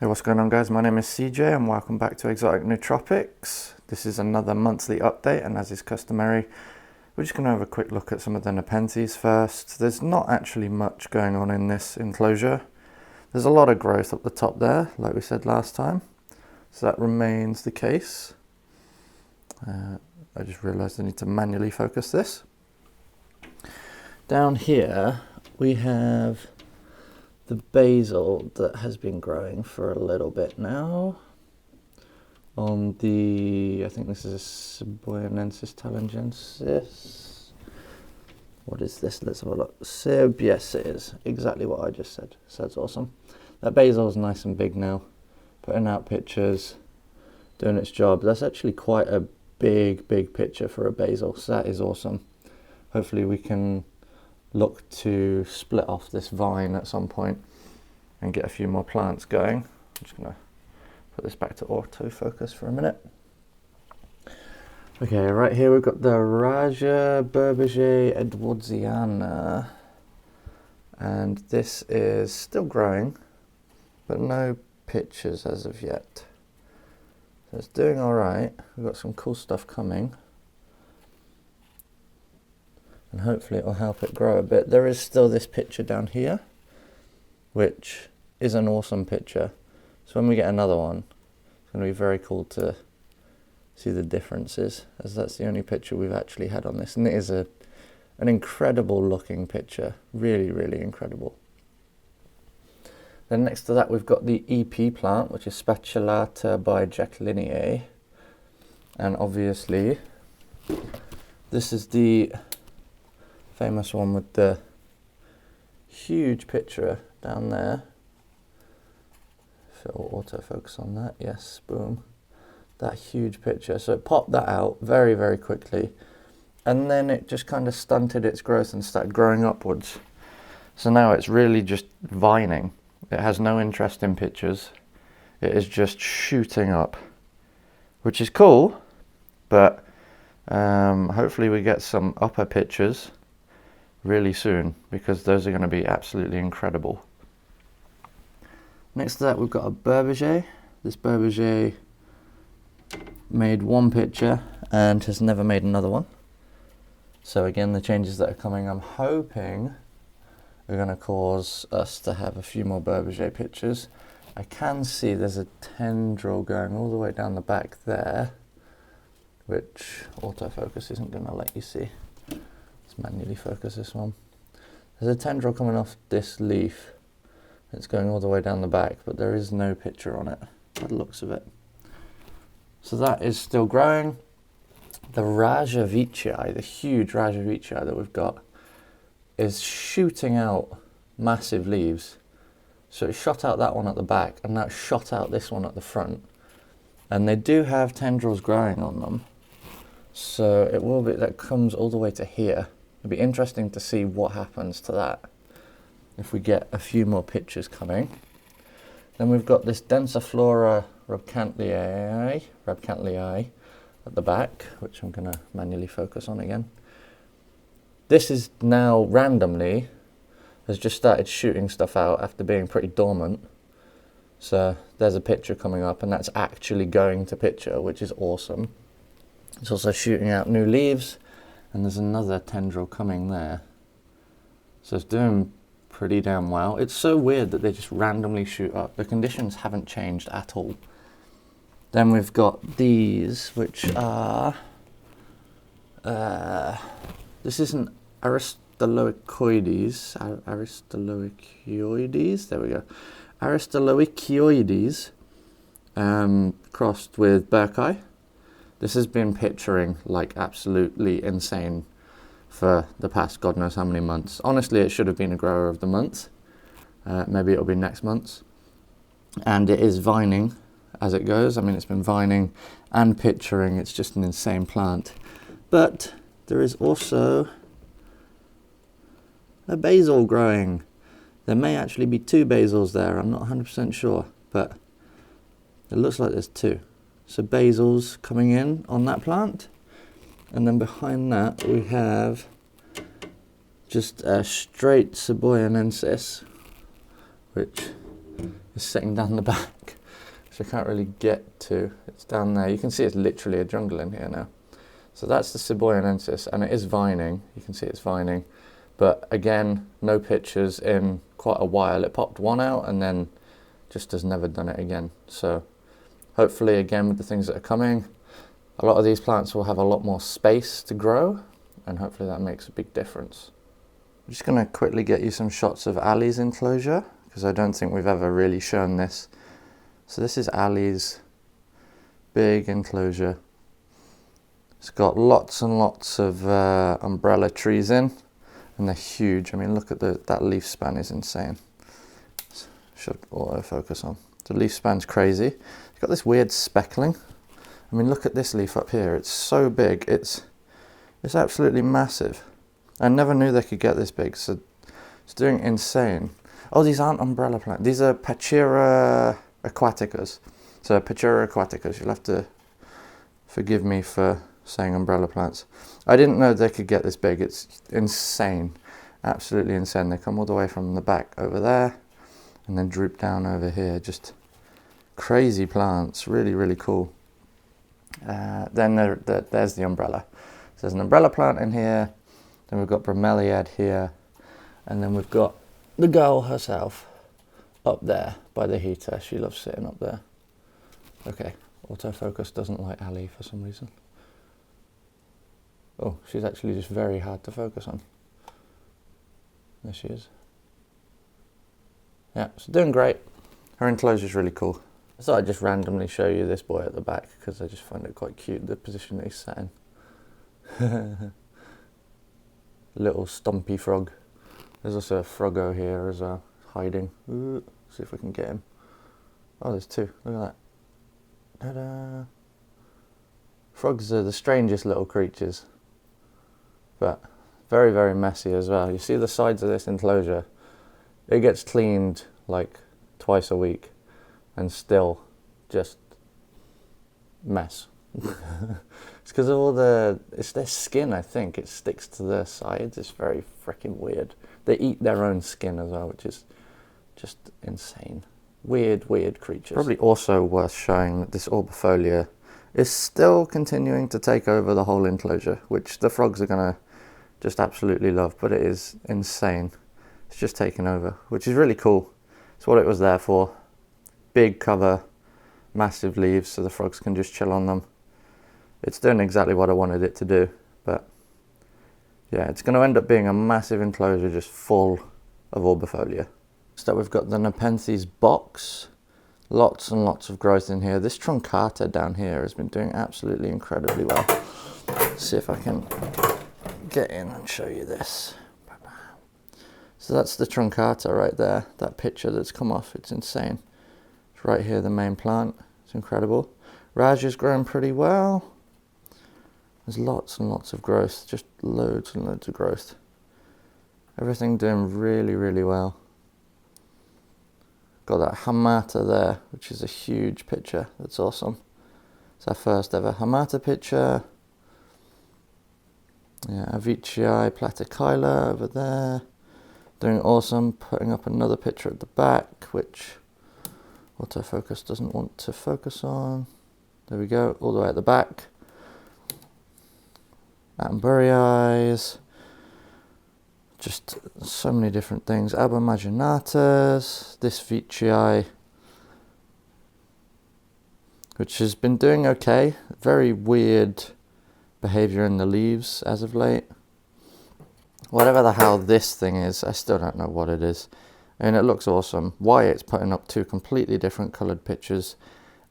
Hey, what's going on, guys? My name is CJ and welcome back to Exotic Nootropics. This is another monthly update, and as is customary, we're just going to have a quick look at some of the Nepenthes first. There's not actually much going on in this enclosure. There's a lot of growth up the top there, like we said last time, so that remains the case. I just realized I need to manually focus this. Down here we have the basil that has been growing for a little bit now. On the, I think this is a Cebuenensis talangensis. What is this? Let's have a look. Yes, it is. Exactly what I just said. So that's awesome. That basil is nice and big now. Putting out pictures, doing its job. That's actually quite a big picture for a basil. So that is awesome. Hopefully we can look to split off this vine at some point and get a few more plants going. I'm just gonna put this back to autofocus for a minute. Okay, right here we've got the Raja Berberger Edwardsiana, and this is still growing, but no pictures as of yet. So it's doing all right. We've got some cool stuff coming, and hopefully it will help it grow a bit. There is still this picture down here, which is an awesome picture. So when we get another one, it's going to be very cool to see the differences, as that's the only picture we've actually had on this. And it is an incredible looking picture, really incredible. Then next to that we've got the EP plant, which is Spatulata by Jacquelinie. And obviously this is the famous one with the huge picture down there. If it will autofocus on that, yes, boom. That huge picture. So it popped that out very quickly, and then it just kind of stunted its growth and started growing upwards. So now it's really just vining. It has no interest in pictures. It is just shooting up, which is cool, but hopefully we get some upper pictures really soon, because those are going to be absolutely incredible. Next to that we've got a Berberger. This Berberger made one picture and has never made another one. So again, the changes that are coming, I'm hoping, are going to cause us to have a few more Berberger pictures. I can see there's a tendril going all the way down the back there, which autofocus isn't going to let you see. Let's manually focus this one. There's a tendril coming off this leaf. It's going all the way down the back, but there is no picture on it by the looks of it. So that is still growing. The Rajavichii, the huge Rajavichii that we've got, is shooting out massive leaves. So it shot out that one at the back, and now it shot out this one at the front. And they do have tendrils growing on them. So it will be, that comes all the way to here. It'll be interesting to see what happens to that if we get a few more pictures coming. Then we've got this Densiflora Rabcantlii at the back, which I'm going to manually focus on again. This is now randomly has just started shooting stuff out after being pretty dormant. So there's a picture coming up, and that's actually going to picture, which is awesome. It's also shooting out new leaves, and there's another tendril coming there. So it's doing pretty damn well. It's so weird that they just randomly shoot up. The conditions haven't changed at all. Then we've got these, which are this isn't Aristoloicoides. There we go. Aristoloicoides crossed with Burkei. This has been picturing like absolutely insane for the past God knows how many months. Honestly, it should have been a grower of the month. Maybe it'll be next month's. And it is vining as it goes. I mean, it's been vining and picturing. It's just an insane plant. But there is also a basil growing. There may actually be two basils there. I'm not 100% sure, but it looks like there's two. So basil's coming in on that plant. And then behind that we have just a straight Cebuenensis, which is sitting down the back. which I can't really get to. It's down there. You can see it's literally a jungle in here now. So that's the Siboyanensis, and it is vining. You can see it's vining. But again, no pictures in quite a while. It popped one out and then just has never done it again. So hopefully, again, with the things that are coming, a lot of these plants will have a lot more space to grow, and hopefully that makes a big difference. I'm just going to quickly get you some shots of Ali's enclosure, because I don't think we've ever really shown this. So this is Ali's big enclosure. It's got lots and lots of umbrella trees in, and they're huge. I mean, look at that leaf span is insane. Should autofocus on. The leaf span's crazy. It's got this weird speckling. I mean, look at this leaf up here. It's so big. It's absolutely massive. I never knew they could get this big, so it's doing insane. Oh, these aren't umbrella plants. These are Pachira aquaticas. So Pachira aquaticas, you'll have to forgive me for saying umbrella plants. I didn't know they could get this big. It's insane, absolutely insane. They come all the way from the back over there and then droop down over here. Just crazy plants, really, really cool. Then there's the umbrella. So there's an umbrella plant in here, then we've got bromeliad here, and then we've got the girl herself up there by the heater. She loves sitting up there. Okay, autofocus doesn't like Ali for some reason. Oh, she's actually just very hard to focus on. There she is. Yeah, she's doing great. Her enclosure's really cool. I thought I'd just randomly show you this boy at the back because I just find it quite cute, the position that he's sat in. Little stumpy frog. There's also a froggo here as well, hiding. Ooh, see if we can get him. Oh, there's two. Look at that. Ta-da! Frogs are the strangest little creatures, but very, very messy as well. You see the sides of this enclosure? It gets cleaned like twice a week and still just mess. It's because of all it's their skin, I think. It sticks to their sides. It's very freaking weird. They eat their own skin as well, which is just insane. Weird, weird creatures. Probably also worth showing that this orbifolia is still continuing to take over the whole enclosure, which the frogs are going to just absolutely love, but it is insane. It's just taken over, which is really cool. It's what it was there for. Big cover, massive leaves, so the frogs can just chill on them. It's doing exactly what I wanted it to do, but yeah, it's going to end up being a massive enclosure just full of orbifolia. So we've got the Nepenthes box. Lots and lots of growth in here. This truncata down here has been doing absolutely incredibly well. Let's see if I can get in and show you this. So that's the truncata right there, that picture that's come off. It's insane. It's right here, the main plant. It's incredible. Raj is growing pretty well. There's lots and lots of growth, just loads and loads of growth. Everything doing really, really well. Got that Hamata there, which is a huge picture. That's awesome. It's our first ever Hamata picture. Yeah, Avicii platykyla over there. Doing awesome. Putting up another picture at the back, which autofocus doesn't want to focus on. There we go, all the way at the back. Amburei, just so many different things. Abomaginatas, this Vicii, which has been doing okay. Very weird behavior in the leaves as of late. Whatever the hell this thing is, I still don't know what it is. And it looks awesome. Why it's putting up two completely different coloured pictures,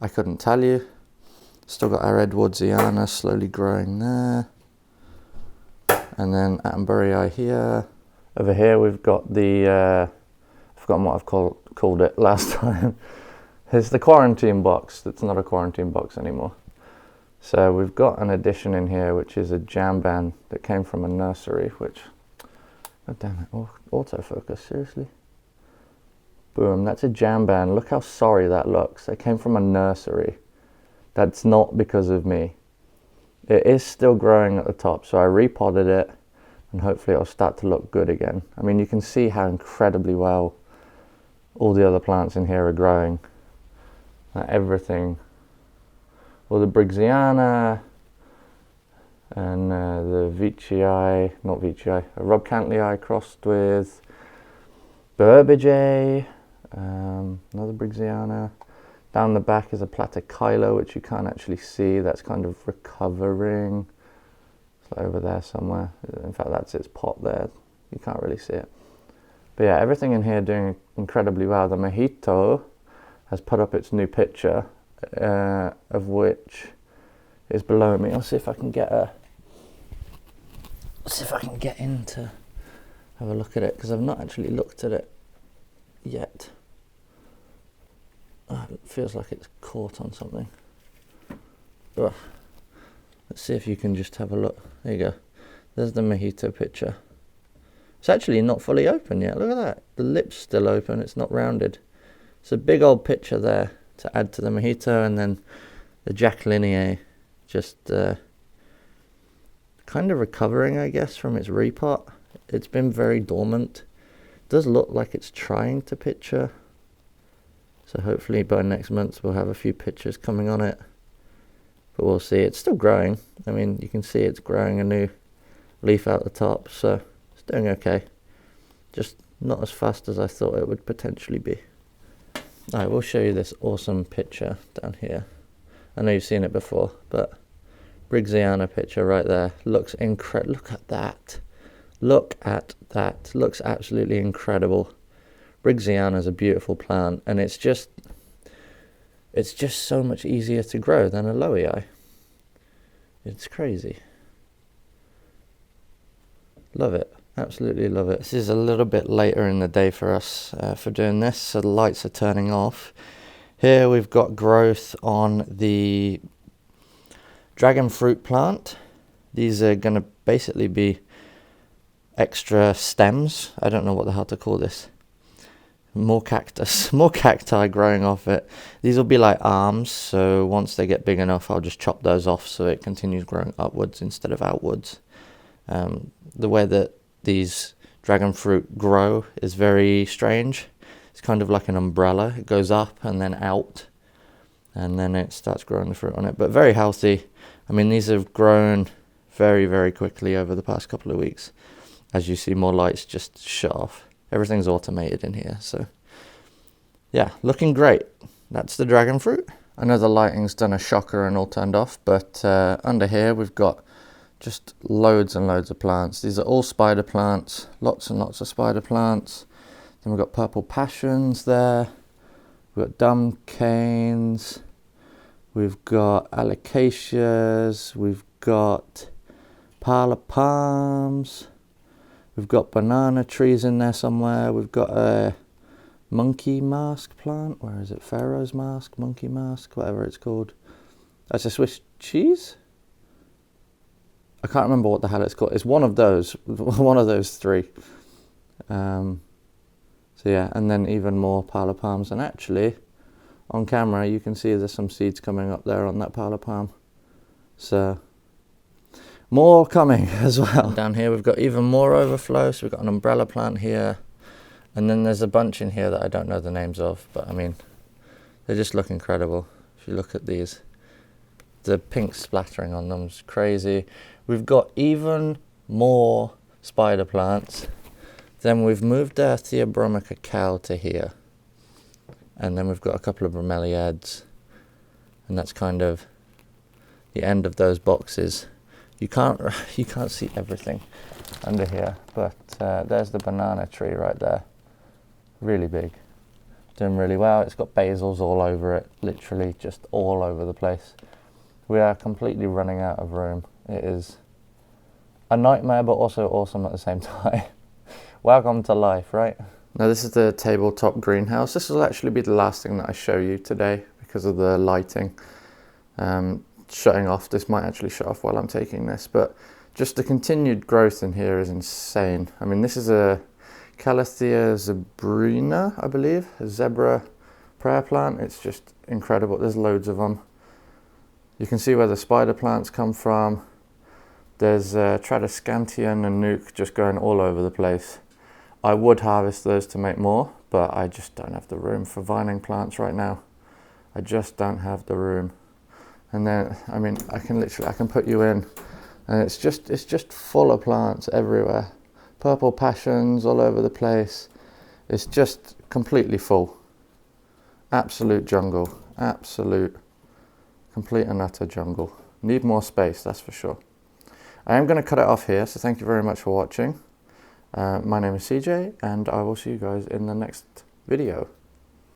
I couldn't tell you. Still got our Edwardsiana slowly growing there. And then Amburei here. Over here we've got the, I've forgotten what I've called it last time. It's the quarantine box. That's not a quarantine box anymore. So we've got an addition in here, which is a jamban that came from a nursery, which, oh damn it, autofocus, seriously? Boom, that's a jamban. Look how sorry that looks. It came from a nursery. That's not because of me. It is still growing at the top, so I repotted it, and hopefully it'll start to look good again. I mean, you can see how incredibly well all the other plants in here are growing. everything. All the Brigsiana and the not Veitchii, a Rob Cantley crossed with Burbage, another Brigsiana. Down the back is a Platykylo, which you can't actually see. That's kind of recovering. It's like over there somewhere. In fact, that's its pot there. You can't really see it. But yeah, everything in here doing incredibly well. The Mojito has put up its new picture, of which is below me. I'll see if I can get in to have a look at it, because I've not actually looked at it yet. It feels like it's caught on something. Ugh. Let's see if you can just have a look. There you go. There's the Mojito picture. It's actually not fully open yet. Look at that. The lip's still open. It's not rounded. It's a big old picture there to add to the Mojito, and then the Jacquelinie just kind of recovering, I guess, from its repot. It's been very dormant. It does look like it's trying to picture. So hopefully by next month we'll have a few pictures coming on it. But we'll see. It's still growing. I mean, you can see it's growing a new leaf out the top, so it's doing okay. Just not as fast as I thought it would potentially be. Alright, we'll show you this awesome picture down here. I know you've seen it before, but Brigsiana picture right there. Looks incredible. Look at that. Look at that. Looks absolutely incredible. Brigsiana is a beautiful plant, and it's just so much easier to grow than a Lowii. It's crazy. Love it. Absolutely love it. This is a little bit later in the day for us for doing this, so the lights are turning off. Here we've got growth on the dragon fruit plant. These are going to basically be extra stems. I don't know what the hell to call this. More cactus, more cacti growing off it. These will be like arms, so once they get big enough I'll just chop those off so it continues growing upwards instead of outwards. The way that these dragon fruit grow is very strange. It's kind of like an umbrella. It goes up and then out, and then it starts growing the fruit on it, but very healthy. I mean, these have grown very, very quickly over the past couple of weeks. As you see, more lights just shut off. Everything's automated in here, so yeah, looking great. That's the dragon fruit. I know the lighting's done a shocker and all turned off, but under here we've got just loads and loads of plants. These are all spider plants, lots and lots of spider plants. Then we've got purple passions there. We've got dumb canes. We've got alocasias. We've got parlor palms. We've got banana trees in there somewhere. We've got a monkey mask plant. Where is it? Pharaoh's mask, monkey mask, whatever it's called. That's a Swiss cheese? I can't remember what the hell it's called. It's one of those three. So yeah, and then even more parlor palms. And actually, on camera, you can see there's some seeds coming up there on that parlor palm. So more coming as well. Down here we've got even more overflow. So we've got an umbrella plant here, and then there's a bunch in here that I don't know the names of, but I mean, they just look incredible. If you look at these, the pink splattering on them is crazy. We've got even more spider plants. Then we've moved our Theobroma cacao to here, and then we've got a couple of bromeliads, and that's kind of the end of those boxes. You can't see everything under here, but there's the banana tree right there. Really big. Doing really well. It's got basils all over it, literally just all over the place. We are completely running out of room. It is a nightmare, but also awesome at the same time. Welcome to life, right? Now this is the tabletop greenhouse. This will actually be the last thing that I show you today because of the lighting. Shutting off. This might actually shut off while I'm taking this, but just the continued growth in here is insane. I mean, this is a Calathea zebrina, I believe, a zebra prayer plant. It's just incredible. There's loads of them. You can see where the spider plants come from. There's Tradescantian and Nuke just going all over the place. I would harvest those to make more, but I just don't have the room for vining plants right now. I just don't have the room. And then, I mean, I can put you in, and it's just full of plants everywhere. Purple passions all over the place. It's just completely full. Absolute jungle. Absolute, complete and utter jungle. Need more space, that's for sure. I am going to cut it off here, so thank you very much for watching. My name is CJ, and I will see you guys in the next video.